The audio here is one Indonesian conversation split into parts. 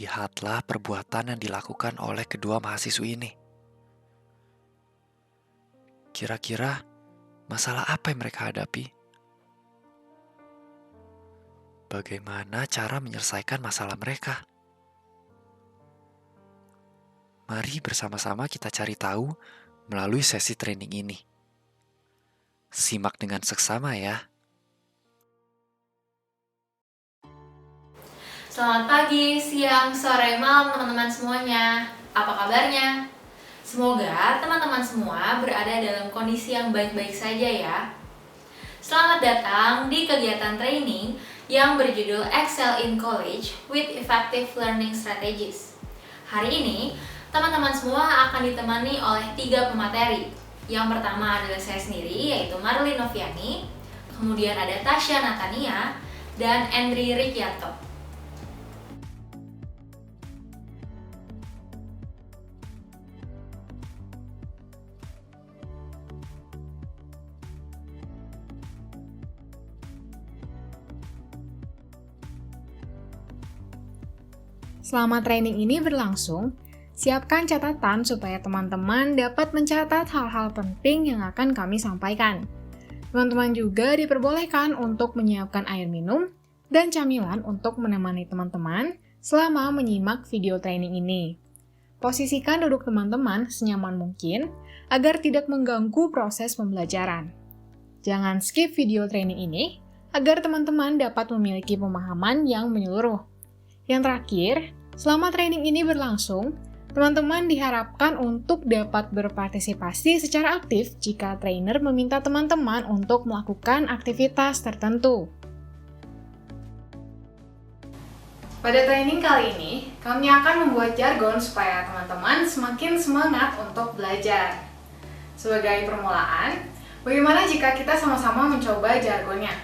Lihatlah perbuatan yang dilakukan oleh kedua mahasiswa ini. Kira-kira masalah apa yang mereka hadapi? Bagaimana cara menyelesaikan masalah mereka? Mari bersama-sama kita cari tahu melalui sesi training ini. Simak dengan seksama ya. Selamat pagi, siang, sore, malam teman-teman semuanya. Apa kabarnya? Semoga teman-teman semua berada dalam kondisi yang baik-baik saja ya. Selamat datang di kegiatan training yang berjudul Excel in College with Effective Learning Strategies. Hari ini, teman-teman semua akan ditemani oleh 3 pemateri. Yang pertama adalah saya sendiri, yaitu Marlin Noviani, kemudian ada Tasya Natania, dan Andri Ricciarto. Selama training ini berlangsung, siapkan catatan supaya teman-teman dapat mencatat hal-hal penting yang akan kami sampaikan. Teman-teman juga diperbolehkan untuk menyiapkan air minum dan camilan untuk menemani teman-teman selama menyimak video training ini. Posisikan duduk teman-teman senyaman mungkin agar tidak mengganggu proses pembelajaran. Jangan skip video training ini agar teman-teman dapat memiliki pemahaman yang menyeluruh. Yang terakhir, selama training ini berlangsung, teman-teman diharapkan untuk dapat berpartisipasi secara aktif jika trainer meminta teman-teman untuk melakukan aktivitas tertentu. Pada training kali ini, kami akan membuat jargon supaya teman-teman semakin semangat untuk belajar. Sebagai permulaan, bagaimana jika kita sama-sama mencoba jargonnya?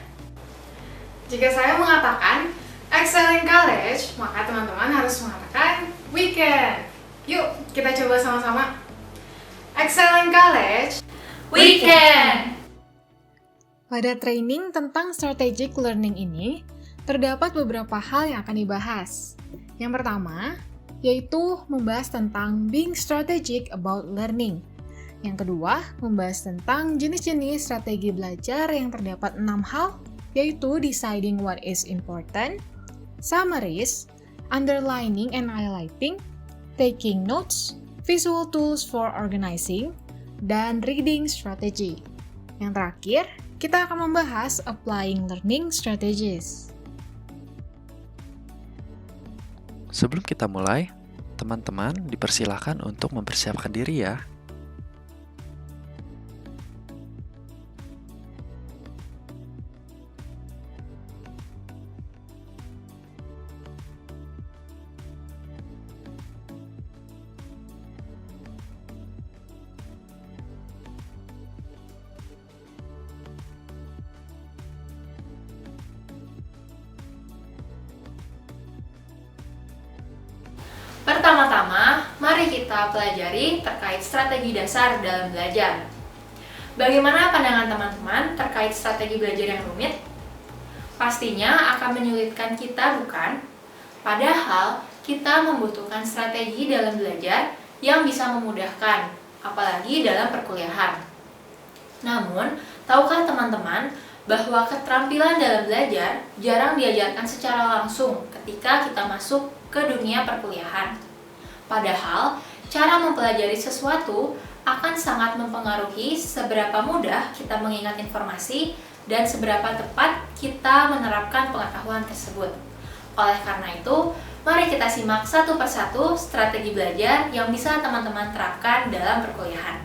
Jika saya mengatakan Excel in College, maka teman-teman harus mengatakan we can. Yuk, kita coba sama-sama. Excel in College, We can! Pada training tentang strategic learning ini, terdapat beberapa hal yang akan dibahas. Yang pertama, yaitu membahas tentang being strategic about learning. Yang kedua, membahas tentang jenis-jenis strategi belajar yang terdapat 6 hal, yaitu deciding what is important, summaries, underlining and highlighting, taking notes, visual tools for organizing, dan reading strategy. Yang terakhir, kita akan membahas applying learning strategies. Sebelum kita mulai, teman-teman dipersilakan untuk mempersiapkan diri ya. Pertama-tama, mari kita pelajari terkait strategi dasar dalam belajar. Bagaimana pandangan teman-teman terkait strategi belajar yang rumit? Pastinya akan menyulitkan kita, bukan? Padahal, kita membutuhkan strategi dalam belajar yang bisa memudahkan, apalagi dalam perkuliahan. Namun, tahukah teman-teman bahwa keterampilan dalam belajar jarang diajarkan secara langsung ketika kita masuk ke dunia perkuliahan. Padahal, cara mempelajari sesuatu akan sangat mempengaruhi seberapa mudah kita mengingat informasi dan seberapa tepat kita menerapkan pengetahuan tersebut. Oleh karena itu, mari kita simak satu persatu strategi belajar yang bisa teman-teman terapkan dalam perkuliahan.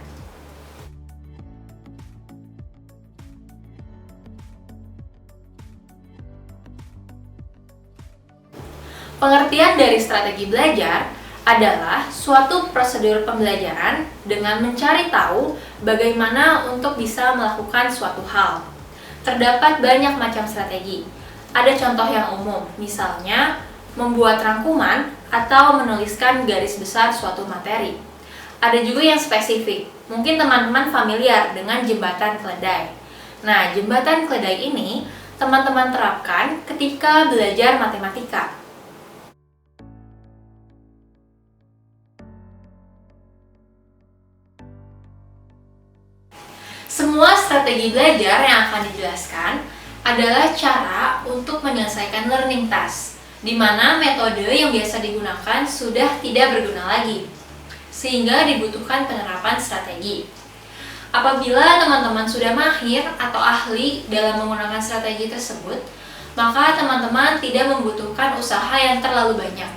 Pengertian dari strategi belajar adalah suatu prosedur pembelajaran dengan mencari tahu bagaimana untuk bisa melakukan suatu hal. Terdapat banyak macam strategi. Ada contoh yang umum, misalnya membuat rangkuman atau menuliskan garis besar suatu materi. Ada juga yang spesifik, mungkin teman-teman familiar dengan jembatan keledai. Nah, jembatan keledai ini teman-teman terapkan ketika belajar matematika. strategi belajar yang akan dijelaskan adalah cara untuk menyelesaikan learning task, di mana metode yang biasa digunakan sudah tidak berguna lagi, sehingga dibutuhkan penerapan strategi. Apabila teman-teman sudah mahir atau ahli dalam menggunakan strategi tersebut, maka teman-teman tidak membutuhkan usaha yang terlalu banyak.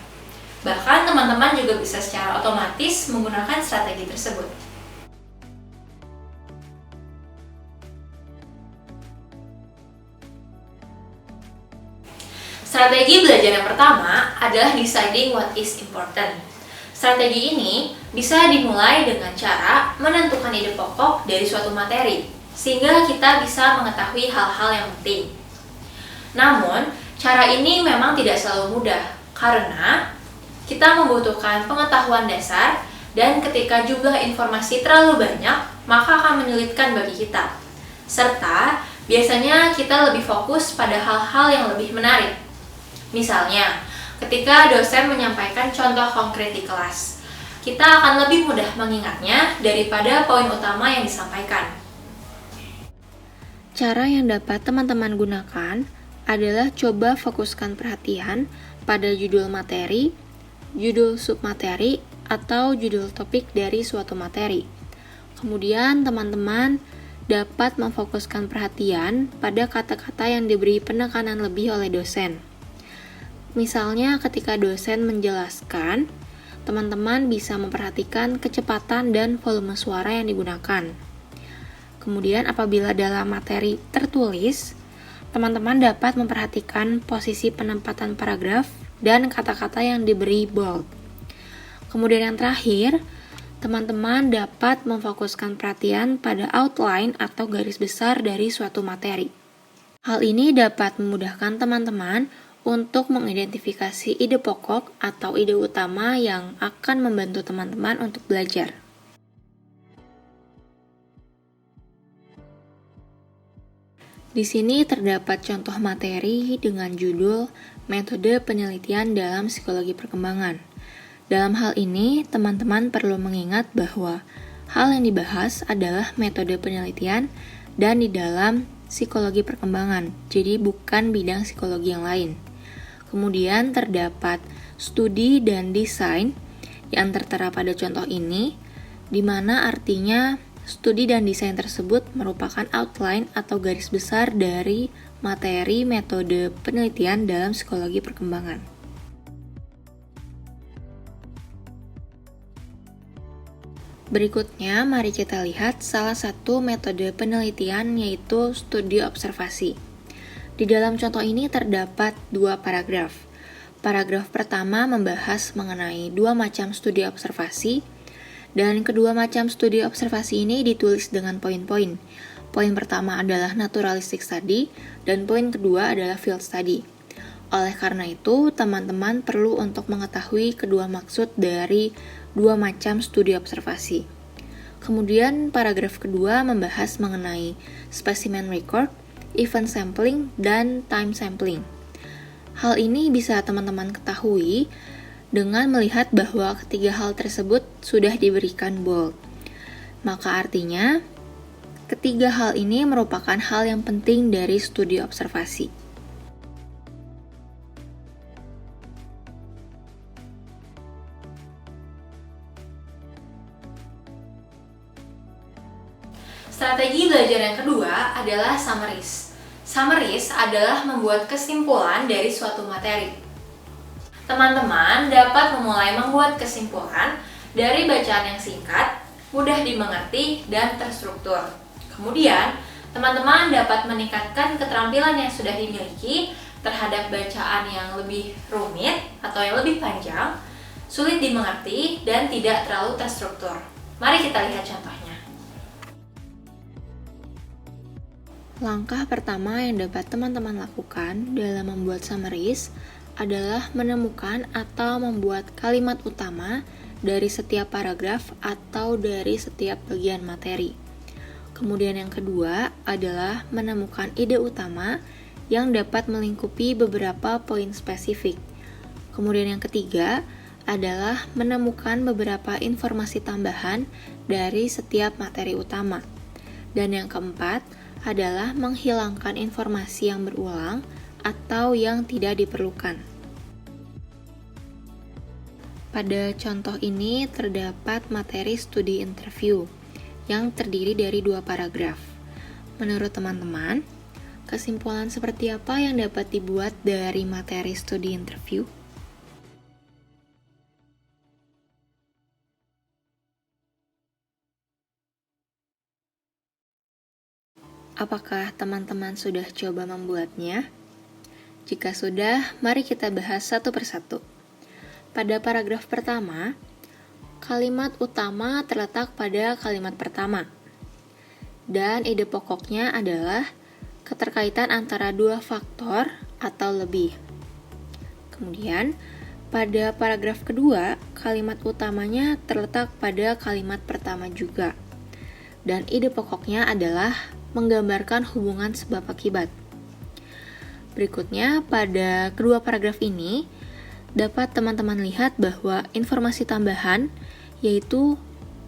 Bahkan teman-teman juga bisa secara otomatis menggunakan strategi tersebut. Strategi belajar yang pertama adalah deciding what is important. Strategi ini bisa dimulai dengan cara menentukan ide pokok dari suatu materi, sehingga kita bisa mengetahui hal-hal yang penting. Namun, cara ini memang tidak selalu mudah, karena kita membutuhkan pengetahuan dasar, dan ketika jumlah informasi terlalu banyak, maka akan menyulitkan bagi kita. Serta, biasanya kita lebih fokus pada hal-hal yang lebih menarik. Misalnya, ketika dosen menyampaikan contoh konkret di kelas, kita akan lebih mudah mengingatnya daripada poin utama yang disampaikan. Cara yang dapat teman-teman gunakan adalah coba fokuskan perhatian pada judul materi, judul submateri, atau judul topik dari suatu materi. Kemudian teman-teman dapat memfokuskan perhatian pada kata-kata yang diberi penekanan lebih oleh dosen. Misalnya ketika dosen menjelaskan, teman-teman bisa memperhatikan kecepatan dan volume suara yang digunakan. Kemudian apabila dalam materi tertulis, teman-teman dapat memperhatikan posisi penempatan paragraf dan kata-kata yang diberi bold. Kemudian yang terakhir, teman-teman dapat memfokuskan perhatian pada outline atau garis besar dari suatu materi. Hal ini dapat memudahkan teman-teman untuk mengidentifikasi ide pokok atau ide utama yang akan membantu teman-teman untuk belajar. Di sini terdapat contoh materi dengan judul Metode Penelitian dalam Psikologi Perkembangan. Dalam hal ini, teman-teman perlu mengingat bahwa hal yang dibahas adalah metode penelitian dan di dalam psikologi perkembangan, jadi bukan bidang psikologi yang lain. Kemudian terdapat studi dan desain yang tertera pada contoh ini, di mana artinya studi dan desain tersebut merupakan outline atau garis besar dari materi metode penelitian dalam psikologi perkembangan. Berikutnya, mari kita lihat salah satu metode penelitian, yaitu studi observasi. Di dalam contoh ini terdapat dua paragraf. Paragraf pertama membahas mengenai dua macam studi observasi, dan kedua macam studi observasi ini ditulis dengan poin-poin. Poin pertama adalah naturalistic study, dan poin kedua adalah field study. Oleh karena itu, teman-teman perlu untuk mengetahui kedua maksud dari dua macam studi observasi. Kemudian, paragraf kedua membahas mengenai specimen record, event sampling, dan time sampling. Hal ini bisa teman-teman ketahui dengan melihat bahwa ketiga hal tersebut sudah diberikan bold. Maka artinya, ketiga hal ini merupakan hal yang penting dari studi observasi. Strategi belajar yang kedua adalah summaries. Summaries adalah membuat kesimpulan dari suatu materi. Teman-teman dapat memulai membuat kesimpulan dari bacaan yang singkat, mudah dimengerti, dan terstruktur. Kemudian, teman-teman dapat meningkatkan keterampilan yang sudah dimiliki terhadap bacaan yang lebih rumit atau yang lebih panjang, sulit dimengerti, dan tidak terlalu terstruktur. Mari kita lihat contohnya. Langkah pertama yang dapat teman-teman lakukan dalam membuat summaries adalah menemukan atau membuat kalimat utama dari setiap paragraf atau dari setiap bagian materi. Kemudian yang kedua adalah menemukan ide utama yang dapat melingkupi beberapa poin spesifik. Kemudian yang ketiga adalah menemukan beberapa informasi tambahan dari setiap materi utama. Dan yang keempat adalah menghilangkan informasi yang berulang atau yang tidak diperlukan. Pada contoh ini terdapat materi studi interview yang terdiri dari 2 paragraf. Menurut teman-teman, kesimpulan seperti apa yang dapat dibuat dari materi studi interview? Apakah teman-teman sudah coba membuatnya? Jika sudah, mari kita bahas satu persatu. Pada paragraf pertama, kalimat utama terletak pada kalimat pertama. Dan ide pokoknya adalah keterkaitan antara 2 faktor atau lebih. Kemudian, pada paragraf kedua, kalimat utamanya terletak pada kalimat pertama juga. Dan ide pokoknya adalah menggambarkan hubungan sebab akibat. Berikutnya, pada kedua paragraf ini, dapat teman-teman lihat bahwa informasi tambahan yaitu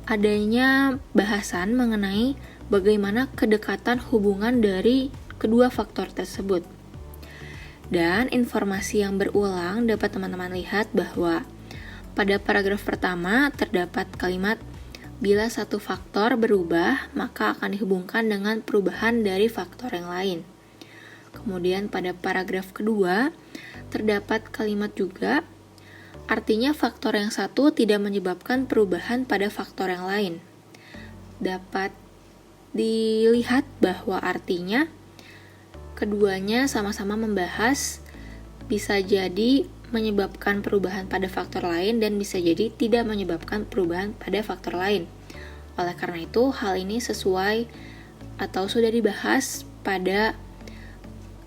adanya bahasan mengenai bagaimana kedekatan hubungan dari kedua faktor tersebut. Dan informasi yang berulang dapat teman-teman lihat bahwa pada paragraf pertama terdapat kalimat bila satu faktor berubah, maka akan dihubungkan dengan perubahan dari faktor yang lain. Kemudian pada paragraf kedua, terdapat kalimat juga, artinya faktor yang satu tidak menyebabkan perubahan pada faktor yang lain. Dapat dilihat bahwa artinya keduanya sama-sama membahas bisa jadi menyebabkan perubahan pada faktor lain dan bisa jadi tidak menyebabkan perubahan pada faktor lain. Oleh karena itu, hal ini sesuai atau sudah dibahas pada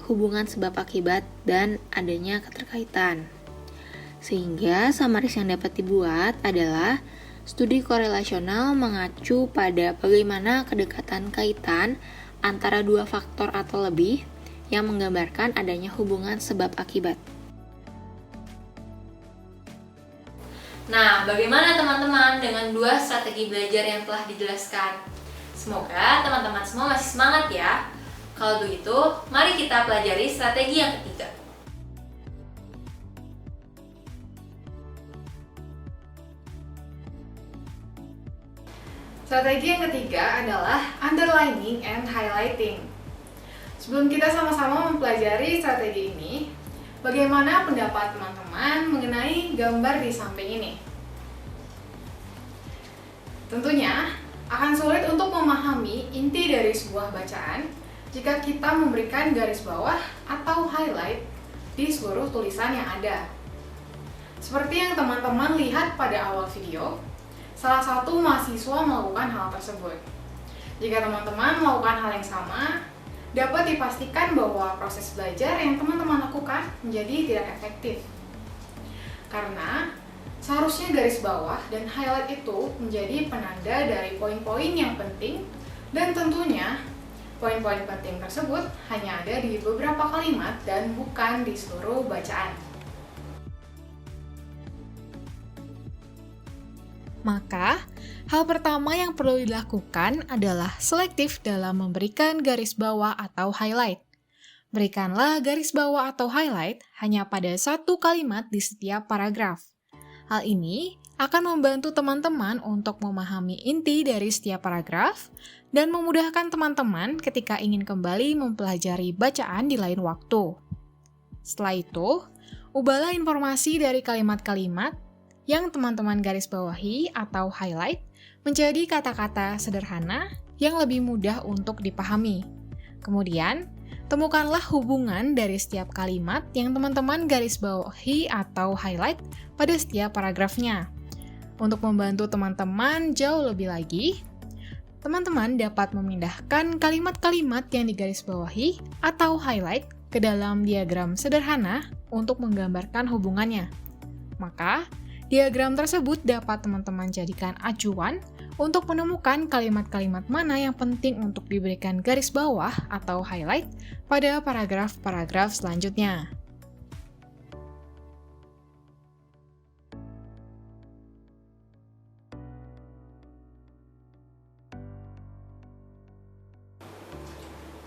hubungan sebab akibat dan adanya keterkaitan. Sehingga summaries yang dapat dibuat adalah studi korelasional mengacu pada bagaimana kedekatan kaitan antara 2 faktor atau lebih yang menggambarkan adanya hubungan sebab akibat. Nah, bagaimana teman-teman dengan 2 strategi belajar yang telah dijelaskan? Semoga teman-teman semua masih semangat ya. Kalau begitu, mari kita pelajari strategi yang ketiga. Strategi yang ketiga adalah underlining and highlighting. Sebelum kita sama-sama mempelajari strategi ini, bagaimana pendapat teman-teman mengenai gambar di samping ini? Tentunya akan sulit untuk memahami inti dari sebuah bacaan jika kita memberikan garis bawah atau highlight di seluruh tulisan yang ada. Seperti yang teman-teman lihat pada awal video, salah satu mahasiswa melakukan hal tersebut. Jika teman-teman melakukan hal yang sama, dapat dipastikan bahwa proses belajar yang teman-teman lakukan menjadi tidak efektif. Karena seharusnya garis bawah dan highlight itu menjadi penanda dari poin-poin yang penting, dan tentunya poin-poin penting tersebut hanya ada di beberapa kalimat dan bukan di seluruh bacaan. Maka, hal pertama yang perlu dilakukan adalah selektif dalam memberikan garis bawah atau highlight. Berikanlah garis bawah atau highlight hanya pada satu kalimat di setiap paragraf. Hal ini akan membantu teman-teman untuk memahami inti dari setiap paragraf dan memudahkan teman-teman ketika ingin kembali mempelajari bacaan di lain waktu. Setelah itu, ubahlah informasi dari kalimat-kalimat yang teman-teman garis bawahi atau highlight menjadi kata-kata sederhana yang lebih mudah untuk dipahami. Kemudian, temukanlah hubungan dari setiap kalimat yang teman-teman garis bawahi atau highlight pada setiap paragrafnya. Untuk membantu teman-teman jauh lebih lagi, teman-teman dapat memindahkan kalimat-kalimat yang digaris bawahi atau highlight ke dalam diagram sederhana untuk menggambarkan hubungannya. Maka, diagram tersebut dapat teman-teman jadikan acuan untuk menemukan kalimat-kalimat mana yang penting untuk diberikan garis bawah atau highlight pada paragraf-paragraf selanjutnya.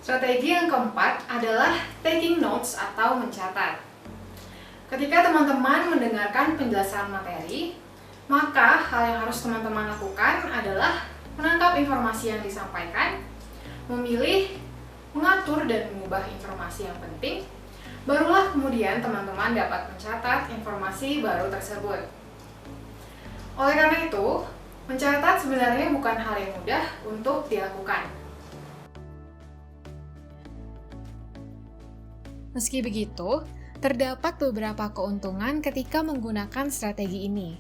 Strategi yang keempat adalah taking notes atau mencatat. Ketika teman-teman mendengarkan penjelasan materi, maka hal yang harus teman-teman lakukan adalah menangkap informasi yang disampaikan, memilih, mengatur, dan mengubah informasi yang penting, barulah kemudian teman-teman dapat mencatat informasi baru tersebut. Oleh karena itu, mencatat sebenarnya bukan hal yang mudah untuk dilakukan. Meski begitu, terdapat beberapa keuntungan ketika menggunakan strategi ini.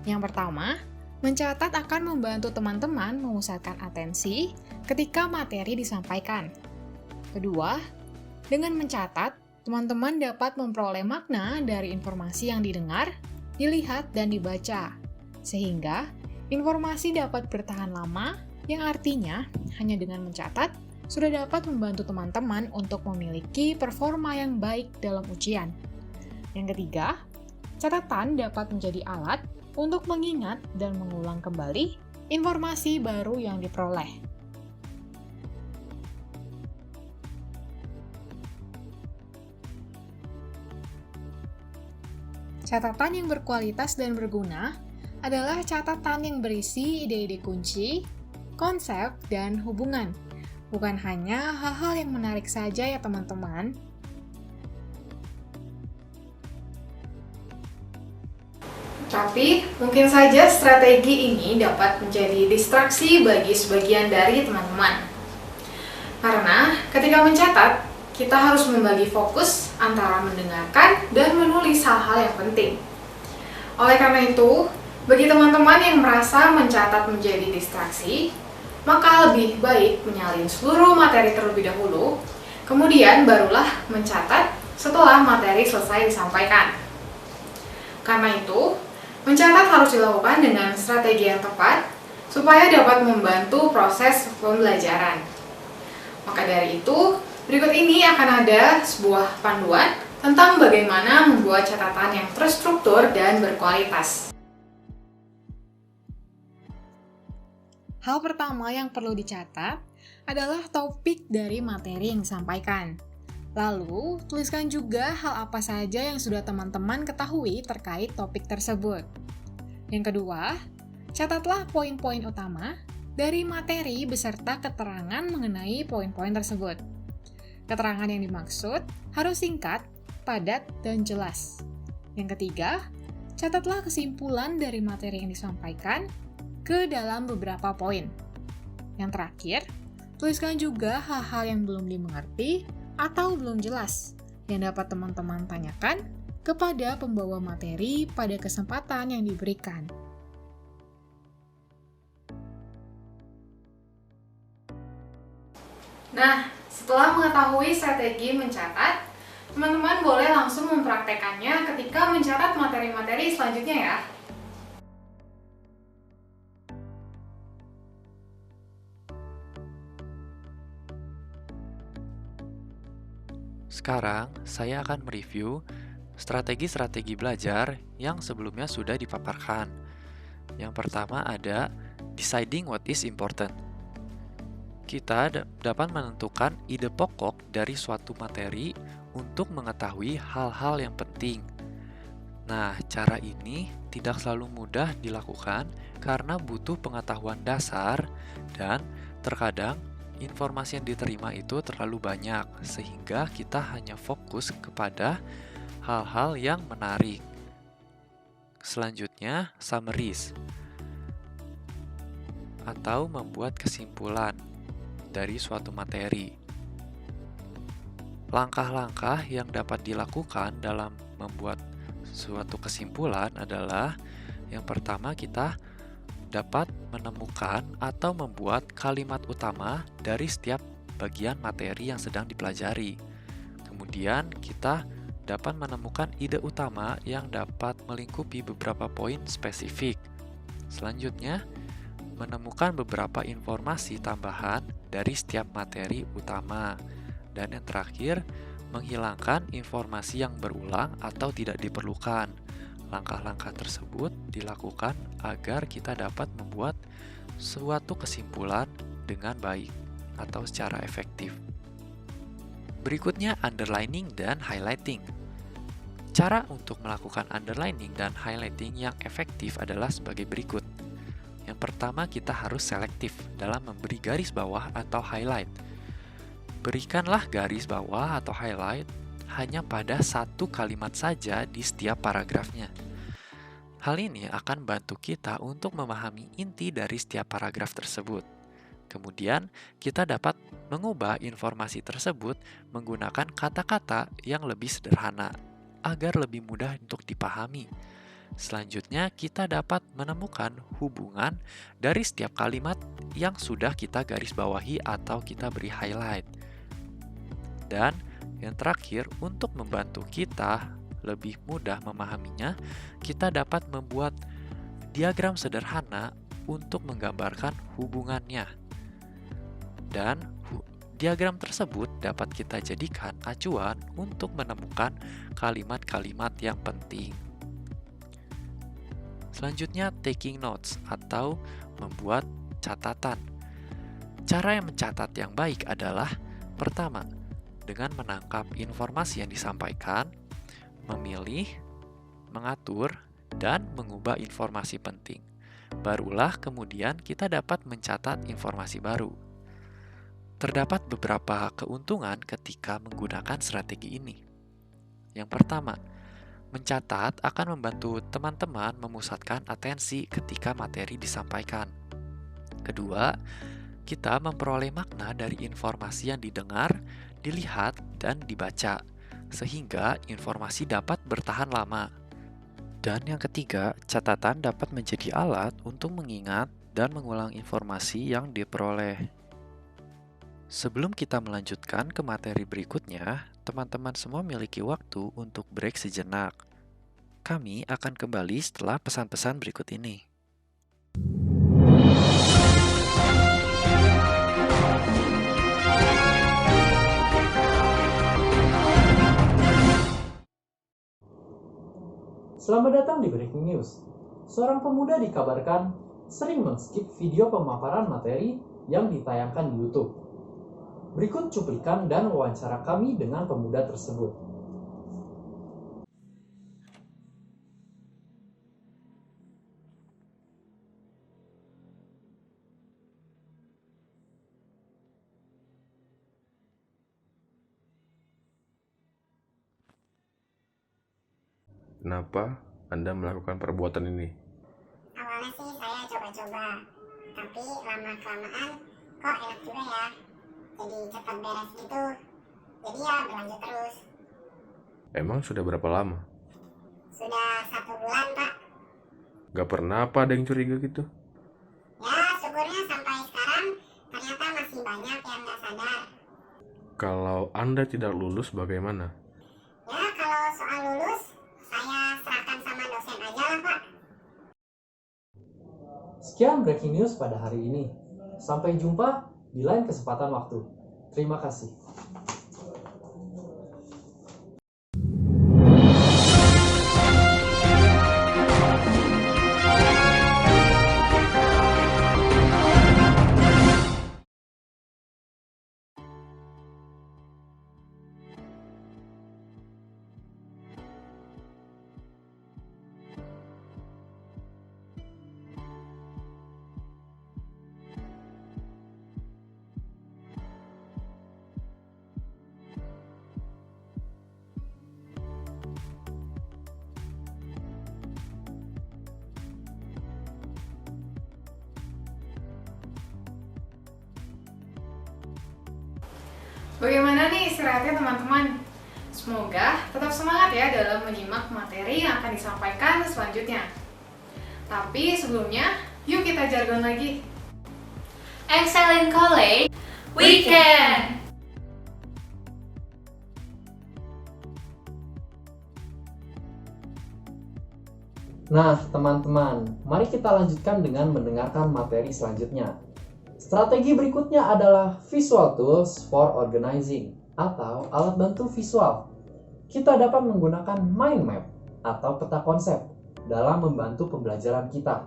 Yang pertama, mencatat akan membantu teman-teman memusatkan atensi ketika materi disampaikan. Kedua, dengan mencatat, teman-teman dapat memperoleh makna dari informasi yang didengar, dilihat, dan dibaca, sehingga informasi dapat bertahan lama, yang artinya hanya dengan mencatat sudah dapat membantu teman-teman untuk memiliki performa yang baik dalam ujian. Yang ketiga, catatan dapat menjadi alat untuk mengingat dan mengulang kembali informasi baru yang diperoleh. Catatan yang berkualitas dan berguna adalah catatan yang berisi ide-ide kunci, konsep, dan hubungan. Bukan hanya hal-hal yang menarik saja ya teman-teman. Tapi, mungkin saja strategi ini dapat menjadi distraksi bagi sebagian dari teman-teman. Karena ketika mencatat, kita harus membagi fokus antara mendengarkan dan menulis hal-hal yang penting. Oleh karena itu, bagi teman-teman yang merasa mencatat menjadi distraksi, maka lebih baik menyalin seluruh materi terlebih dahulu, kemudian barulah mencatat setelah materi selesai disampaikan. Karena itu, mencatat harus dilakukan dengan strategi yang tepat supaya dapat membantu proses pembelajaran. Maka dari itu, berikut ini akan ada sebuah panduan tentang bagaimana membuat catatan yang terstruktur dan berkualitas. Hal pertama yang perlu dicatat adalah topik dari materi yang disampaikan. Lalu, tuliskan juga hal apa saja yang sudah teman-teman ketahui terkait topik tersebut. Yang kedua, catatlah poin-poin utama dari materi beserta keterangan mengenai poin-poin tersebut. Keterangan yang dimaksud harus singkat, padat, dan jelas. Yang ketiga, catatlah kesimpulan dari materi yang disampaikan ke dalam beberapa poin. Yang terakhir, tuliskan juga hal-hal yang belum dimengerti atau belum jelas yang dapat teman-teman tanyakan kepada pembawa materi pada kesempatan yang diberikan. Nah, setelah mengetahui strategi mencatat, teman-teman boleh langsung mempraktekannya ketika mencatat materi-materi selanjutnya ya. Sekarang, saya akan mereview strategi-strategi belajar yang sebelumnya sudah dipaparkan. Yang pertama ada deciding what is important. Kita dapat menentukan ide pokok dari suatu materi untuk mengetahui hal-hal yang penting. Nah, cara ini tidak selalu mudah dilakukan karena butuh pengetahuan dasar dan terkadang informasi yang diterima itu terlalu banyak, sehingga kita hanya fokus kepada hal-hal yang menarik. Selanjutnya, summaries atau membuat kesimpulan dari suatu materi. Langkah-langkah yang dapat dilakukan dalam membuat suatu kesimpulan adalah yang pertama, kita dapat menemukan atau membuat kalimat utama dari setiap bagian materi yang sedang dipelajari. Kemudian kita dapat menemukan ide utama yang dapat melingkupi beberapa poin spesifik. Selanjutnya, menemukan beberapa informasi tambahan dari setiap materi utama. Dan yang terakhir, menghilangkan informasi yang berulang atau tidak diperlukan. Langkah-langkah tersebut dilakukan agar kita dapat membuat suatu kesimpulan dengan baik atau secara efektif. Berikutnya, underlining dan highlighting. Cara untuk melakukan underlining dan highlighting yang efektif adalah sebagai berikut. Yang pertama, kita harus selektif dalam memberi garis bawah atau highlight. Berikanlah garis bawah atau highlight hanya pada satu kalimat saja di setiap paragrafnya. Hal ini akan bantu kita untuk memahami inti dari setiap paragraf tersebut. Kemudian, kita dapat mengubah informasi tersebut menggunakan kata-kata yang lebih sederhana agar lebih mudah untuk dipahami. Selanjutnya, kita dapat menemukan hubungan dari setiap kalimat yang sudah kita garis bawahi atau kita beri highlight. Dan yang terakhir, untuk membantu kita lebih mudah memahaminya, kita dapat membuat diagram sederhana untuk menggambarkan hubungannya. Dan diagram tersebut dapat kita jadikan acuan untuk menemukan kalimat-kalimat yang penting. Selanjutnya, taking notes atau membuat catatan. Cara yang mencatat yang baik adalah pertama, dengan menangkap informasi yang disampaikan, memilih, mengatur, dan mengubah informasi penting. Barulah kemudian kita dapat mencatat informasi baru. Terdapat beberapa keuntungan ketika menggunakan strategi ini. Yang pertama, mencatat akan membantu teman-teman memusatkan atensi ketika materi disampaikan. Kedua, kita memperoleh makna dari informasi yang didengar, dilihat, dan dibaca, sehingga informasi dapat bertahan lama. Dan yang ketiga, catatan dapat menjadi alat untuk mengingat dan mengulang informasi yang diperoleh. Sebelum kita melanjutkan ke materi berikutnya, teman-teman semua memiliki waktu untuk break sejenak. Kami akan kembali setelah pesan-pesan berikut ini. Selamat datang di Breaking News. Seorang pemuda dikabarkan sering men-skip video pemaparan materi yang ditayangkan di YouTube. Berikut cuplikan dan wawancara kami dengan pemuda tersebut. Kenapa Anda melakukan perbuatan ini? Awalnya sih saya coba-coba, tapi lama-kelamaan kok enak juga ya. Jadi cepat beres gitu. Jadi ya berlanjut terus. Emang sudah berapa lama? Sudah 1 bulan, Pak. Gak pernah apa ada yang curiga gitu? Ya syukurnya sampai sekarang ternyata masih banyak yang gak sadar. Kalau Anda tidak lulus bagaimana? Ya kalau soal lulus, saya serahkan sama dosen aja lah, Pak. Sekian Breaking News pada hari ini. Sampai jumpa di lain kesempatan waktu. Terima kasih. Bagaimana nih istirahatnya teman-teman? Semoga tetap semangat ya dalam menyimak materi yang akan disampaikan selanjutnya. Tapi sebelumnya, yuk kita jargon lagi. Excel in college, we can! Nah, teman-teman, mari kita lanjutkan dengan mendengarkan materi selanjutnya. Strategi berikutnya adalah Visual Tools for Organizing atau alat bantu visual. Kita dapat menggunakan mind map atau peta konsep dalam membantu pembelajaran kita.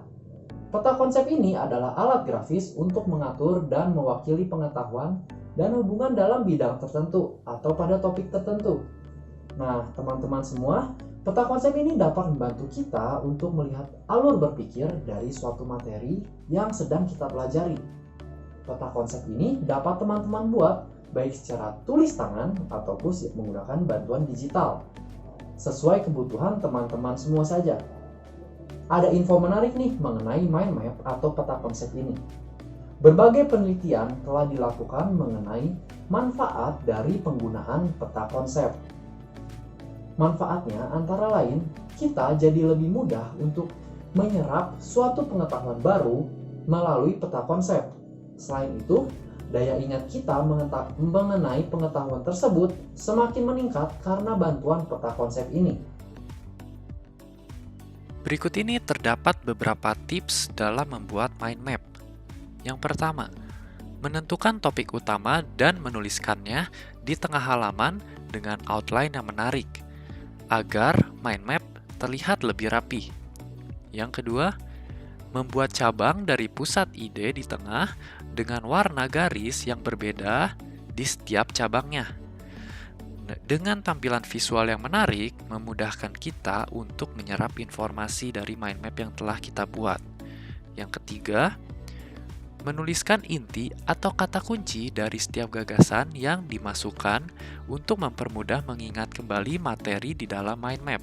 Peta konsep ini adalah alat grafis untuk mengatur dan mewakili pengetahuan dan hubungan dalam bidang tertentu atau pada topik tertentu. Nah, teman-teman semua, peta konsep ini dapat membantu kita untuk melihat alur berpikir dari suatu materi yang sedang kita pelajari. Peta konsep ini dapat teman-teman buat baik secara tulis tangan ataupun menggunakan bantuan digital. Sesuai kebutuhan teman-teman semua saja. Ada info menarik nih mengenai mind map atau peta konsep ini. Berbagai penelitian telah dilakukan mengenai manfaat dari penggunaan peta konsep. Manfaatnya antara lain, kita jadi lebih mudah untuk menyerap suatu pengetahuan baru melalui peta konsep. Selain itu, daya ingat kita mengenai pengetahuan tersebut semakin meningkat karena bantuan peta konsep ini. Berikut ini terdapat beberapa tips dalam membuat mind map. Yang pertama, menentukan topik utama dan menuliskannya di tengah halaman dengan outline yang menarik, agar mind map terlihat lebih rapi. Yang kedua, membuat cabang dari pusat ide di tengah dengan warna garis yang berbeda di setiap cabangnya. Dengan tampilan visual yang menarik, memudahkan kita untuk menyerap informasi dari mind map yang telah kita buat. Yang ketiga, menuliskan inti atau kata kunci dari setiap gagasan yang dimasukkan untuk mempermudah mengingat kembali materi di dalam mind map.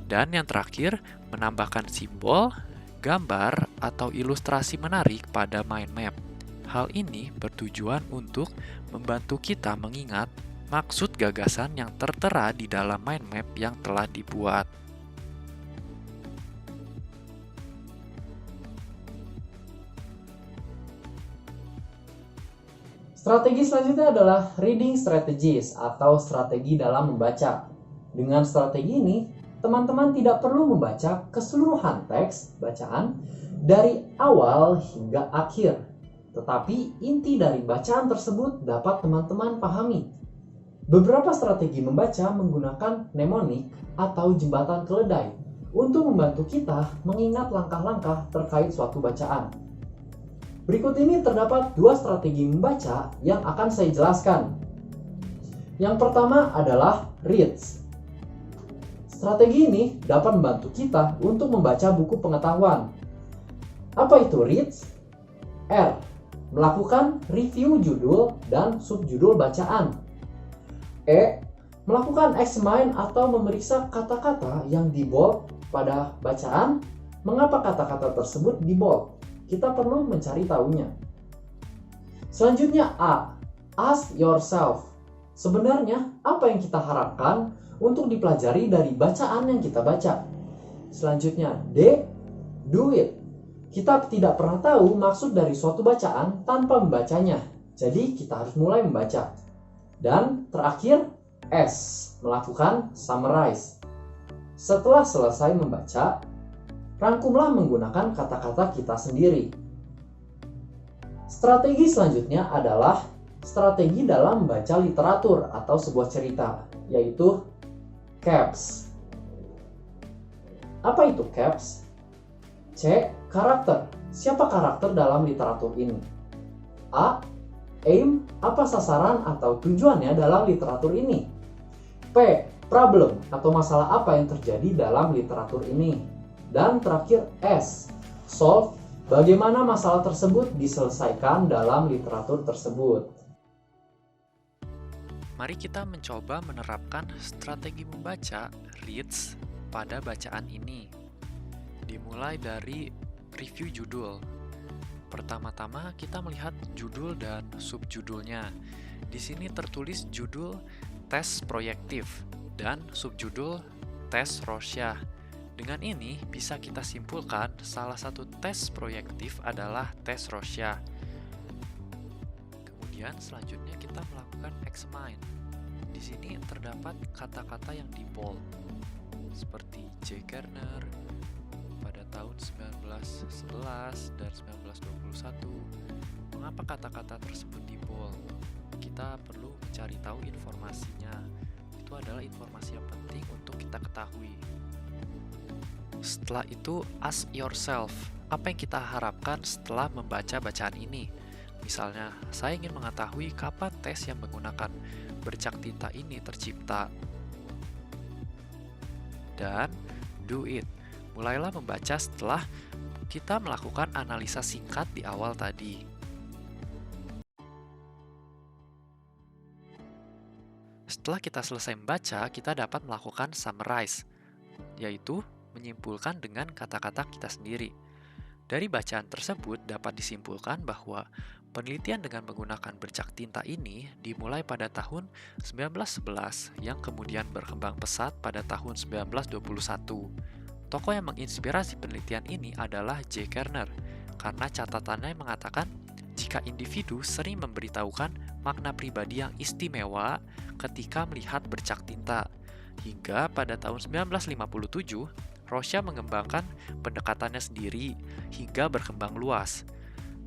Dan yang terakhir, menambahkan simbol, gambar, atau ilustrasi menarik pada mind map. Hal ini bertujuan untuk membantu kita mengingat maksud gagasan yang tertera di dalam mind map yang telah dibuat. Strategi selanjutnya adalah reading strategies atau strategi dalam membaca. Dengan strategi ini, teman-teman tidak perlu membaca keseluruhan teks bacaan dari awal hingga akhir. Tetapi inti dari bacaan tersebut dapat teman-teman pahami. Beberapa strategi membaca menggunakan mnemonik atau jembatan keledai untuk membantu kita mengingat langkah-langkah terkait suatu bacaan. Berikut ini terdapat 2 strategi membaca yang akan saya jelaskan. Yang pertama adalah reads. Strategi ini dapat membantu kita untuk membaca buku pengetahuan. Apa itu reads? R. Melakukan review judul dan subjudul bacaan. E. Melakukan examine atau memeriksa kata-kata yang di bold pada bacaan. Mengapa kata-kata tersebut di bold? Kita perlu mencari tahunya. Selanjutnya A. Ask yourself. Sebenarnya apa yang kita harapkan untuk dipelajari dari bacaan yang kita baca? Selanjutnya D. Do it. Kita tidak pernah tahu maksud dari suatu bacaan tanpa membacanya. Jadi kita harus mulai membaca. Dan terakhir S. Melakukan summarize. Setelah selesai membaca, rangkumlah menggunakan kata-kata kita sendiri. Strategi selanjutnya adalah strategi dalam membaca literatur atau sebuah cerita, yaitu CAPS. Apa itu CAPS? C. Karakter. Siapa karakter dalam literatur ini? A. Aim. Apa sasaran atau tujuannya dalam literatur ini? P. Problem atau masalah apa yang terjadi dalam literatur ini? Dan terakhir S. Solve. Bagaimana masalah tersebut diselesaikan dalam literatur tersebut. Mari kita mencoba menerapkan strategi membaca reads pada bacaan ini. Dimulai dari review judul. Pertama-tama kita melihat judul dan subjudulnya. Di sini tertulis judul tes proyektif dan subjudul tes Rorschach. Dengan ini bisa kita simpulkan salah satu tes proyektif adalah tes Rorschach. Kemudian selanjutnya kita melakukan examine. Di sini terdapat kata-kata yang di bold seperti J. Gardner pada tahun 1911 dan 1921. Mengapa kata-kata tersebut di bold? Kita perlu mencari tahu informasinya. Itu adalah informasi yang penting untuk kita ketahui. Setelah itu, ask yourself, apa yang kita harapkan setelah membaca bacaan ini? Misalnya, saya ingin mengetahui kapan tes yang menggunakan bercak tinta ini tercipta. Dan do it. Mulailah membaca setelah kita melakukan analisa singkat di awal tadi. Setelah kita selesai membaca, kita dapat melakukan summarize, yaitu menyimpulkan dengan kata-kata kita sendiri. Dari bacaan tersebut dapat disimpulkan bahwa penelitian dengan menggunakan bercak tinta ini dimulai pada tahun 1911 yang kemudian berkembang pesat pada tahun 1921. Tokoh yang menginspirasi penelitian ini adalah J. Kerner, karena catatannya mengatakan jika individu sering memberitahukan makna pribadi yang istimewa ketika melihat bercak tinta. Hingga pada tahun 1957, Rorschach mengembangkan pendekatannya sendiri hingga berkembang luas,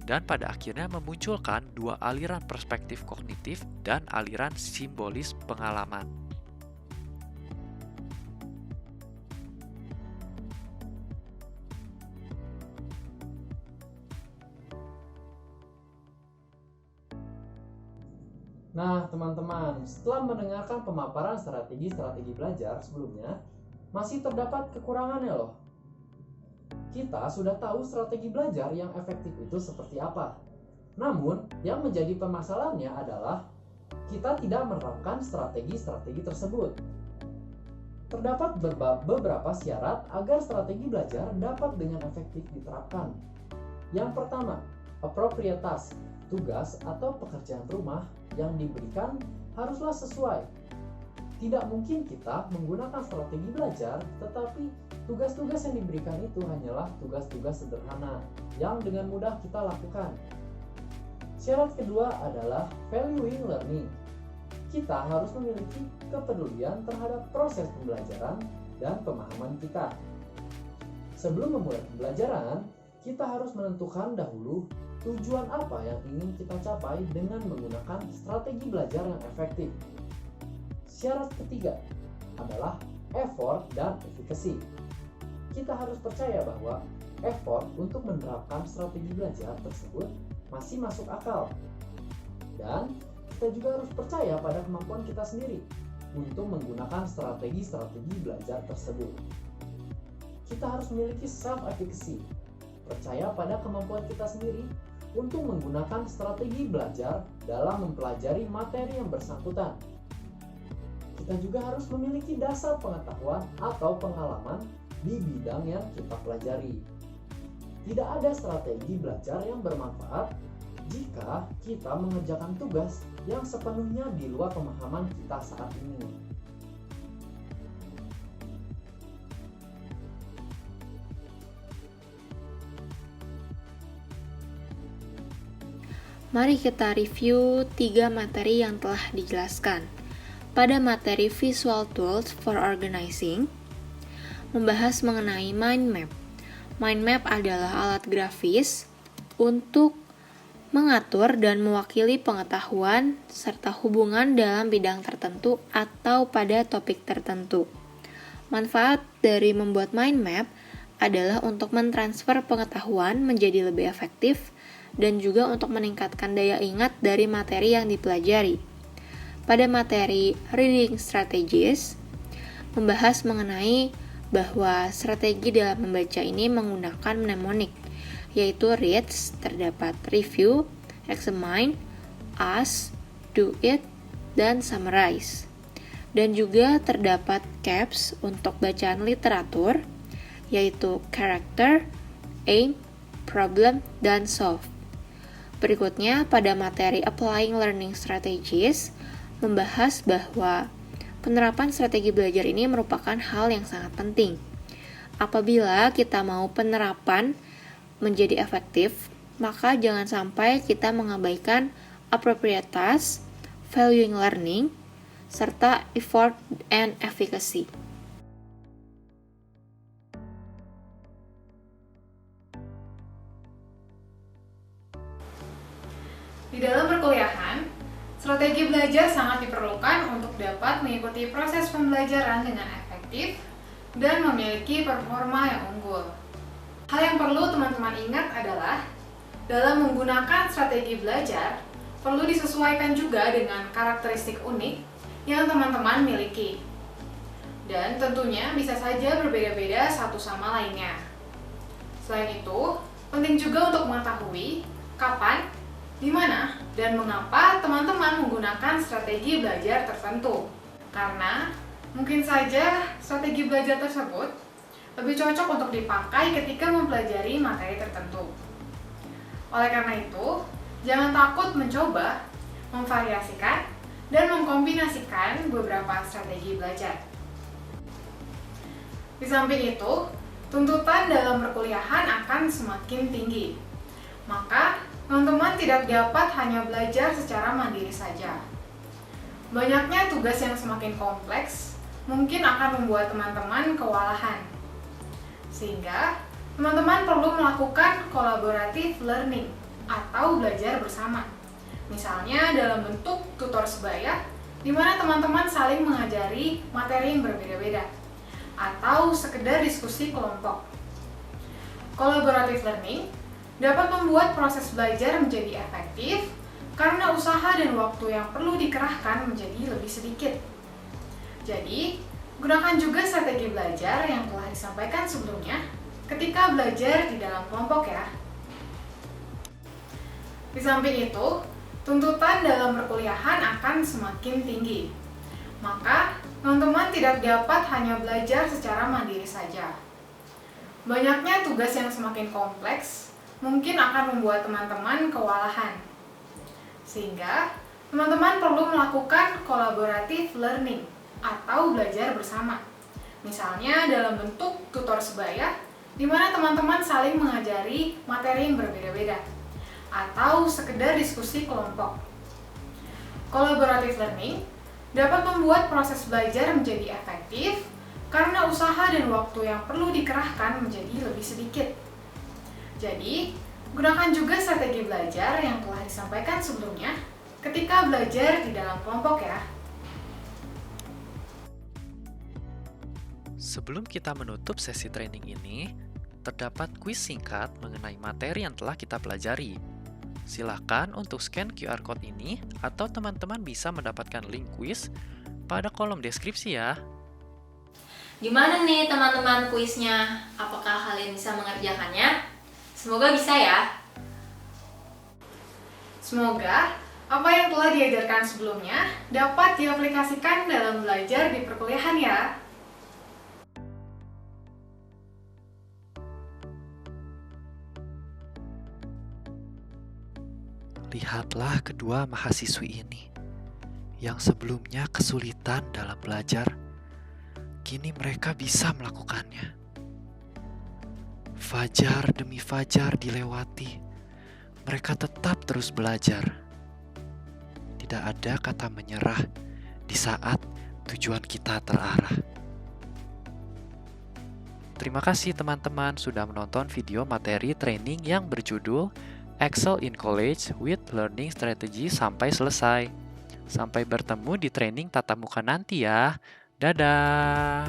dan pada akhirnya memunculkan dua aliran perspektif kognitif dan aliran simbolis pengalaman. Nah, teman-teman, setelah mendengarkan pemaparan strategi-strategi belajar sebelumnya, masih terdapat kekurangannya loh. Kita sudah tahu strategi belajar yang efektif itu seperti apa. Namun, yang menjadi permasalahannya adalah kita tidak menerapkan strategi-strategi tersebut. Terdapat beberapa syarat agar strategi belajar dapat dengan efektif diterapkan. Yang pertama, appropriate task, tugas atau pekerjaan rumah yang diberikan haruslah sesuai. Tidak mungkin kita menggunakan strategi belajar, tetapi tugas-tugas yang diberikan itu hanyalah tugas-tugas sederhana yang dengan mudah kita lakukan. Syarat kedua adalah valuing learning. Kita harus memiliki kepedulian terhadap proses pembelajaran dan pemahaman kita. Sebelum memulai pembelajaran, kita harus menentukan dahulu tujuan apa yang ingin kita capai dengan menggunakan strategi belajar yang efektif. Syarat ketiga adalah effort dan efficacy. Kita harus percaya bahwa effort untuk menerapkan strategi belajar tersebut masih masuk akal. Dan kita juga harus percaya pada kemampuan kita sendiri untuk menggunakan strategi-strategi belajar tersebut. Kita harus memiliki self-efficacy, percaya pada kemampuan kita sendiri untuk menggunakan strategi belajar dalam mempelajari materi yang bersangkutan. Kita juga harus memiliki dasar pengetahuan atau pengalaman di bidang yang kita pelajari. Tidak ada strategi belajar yang bermanfaat jika kita mengerjakan tugas yang sepenuhnya di luar pemahaman kita saat ini. Mari kita review 3 materi yang telah dijelaskan. Pada materi Visual Tools for Organizing, membahas mengenai mind map. Mind map adalah alat grafis untuk mengatur dan mewakili pengetahuan serta hubungan dalam bidang tertentu atau pada topik tertentu. Manfaat dari membuat mind map adalah untuk mentransfer pengetahuan menjadi lebih efektif dan juga untuk meningkatkan daya ingat dari materi yang dipelajari. Pada materi Reading Strategies, membahas mengenai bahwa strategi dalam membaca ini menggunakan mnemonik, yaitu reads, terdapat review, examine, ask, do it, dan summarize. Dan juga terdapat caps untuk bacaan literatur, yaitu character, aim, problem, dan solve. Berikutnya, pada materi Applying Learning Strategies, membahas bahwa penerapan strategi belajar ini merupakan hal yang sangat penting. Apabila kita mau penerapan menjadi efektif, maka jangan sampai kita mengabaikan appropriate task, valuing learning, serta effort and efficacy. Di dalam perkuliahan, strategi belajar sangat diperlukan untuk dapat mengikuti proses pembelajaran dengan efektif dan memiliki performa yang unggul. Hal yang perlu teman-teman ingat adalah Dalam menggunakan strategi belajar, perlu disesuaikan juga dengan karakteristik unik yang teman-teman miliki. Dan tentunya bisa saja berbeda-beda satu sama lainnya. Selain itu, penting juga untuk mengetahui kapan, di mana, dan mengapa teman-teman menggunakan strategi belajar tertentu. Karena mungkin saja strategi belajar tersebut lebih cocok untuk dipakai ketika mempelajari materi tertentu. Oleh karena itu, jangan takut mencoba, memvariasikan, dan mengkombinasikan beberapa strategi belajar. Di samping itu, tuntutan dalam perkuliahan akan semakin tinggi. Maka, teman-teman tidak dapat hanya belajar secara mandiri saja. Banyaknya tugas yang semakin kompleks mungkin akan membuat teman-teman kewalahan. Sehingga, teman-teman perlu melakukan collaborative learning atau belajar bersama. Misalnya dalam bentuk tutor sebaya, di mana teman-teman saling mengajari materi yang berbeda-beda, atau sekedar diskusi kelompok. Collaborative learning dapat membuat proses belajar menjadi efektif karena usaha dan waktu yang perlu dikerahkan menjadi lebih sedikit. Jadi, gunakan juga strategi belajar yang telah disampaikan sebelumnya ketika belajar di dalam kelompok ya. Di samping itu, tuntutan dalam perkuliahan akan semakin tinggi. Maka, teman-teman tidak dapat hanya belajar secara mandiri saja. Banyaknya tugas yang semakin kompleks mungkin akan membuat teman-teman kewalahan. Sehingga, teman-teman perlu melakukan collaborative learning atau belajar bersama. Misalnya dalam bentuk tutor sebaya, di mana teman-teman saling mengajari materi yang berbeda-beda, atau sekedar diskusi kelompok. Collaborative learning dapat membuat proses belajar menjadi efektif karena usaha dan waktu yang perlu dikerahkan menjadi lebih sedikit. Jadi, gunakan juga strategi belajar yang telah disampaikan sebelumnya ketika belajar di dalam kelompok ya. Sebelum kita menutup sesi training ini, terdapat kuis singkat mengenai materi yang telah kita pelajari. Silakan untuk scan QR Code ini atau teman-teman bisa mendapatkan link kuis pada kolom deskripsi ya. Gimana nih teman-teman kuisnya? Apakah kalian bisa mengerjakannya? Semoga bisa ya. Semoga apa yang telah diajarkan sebelumnya dapat diaplikasikan dalam belajar di perkuliahan ya. Lihatlah kedua mahasiswi ini yang sebelumnya kesulitan dalam belajar, kini mereka bisa melakukannya. Fajar demi fajar dilewati, mereka tetap terus belajar. Tidak ada kata menyerah di saat tujuan kita terarah. Terima kasih teman-teman sudah menonton video materi training yang berjudul Excel in College with Learning Strategy sampai selesai. Sampai bertemu di training tatap muka nanti ya. Dadah!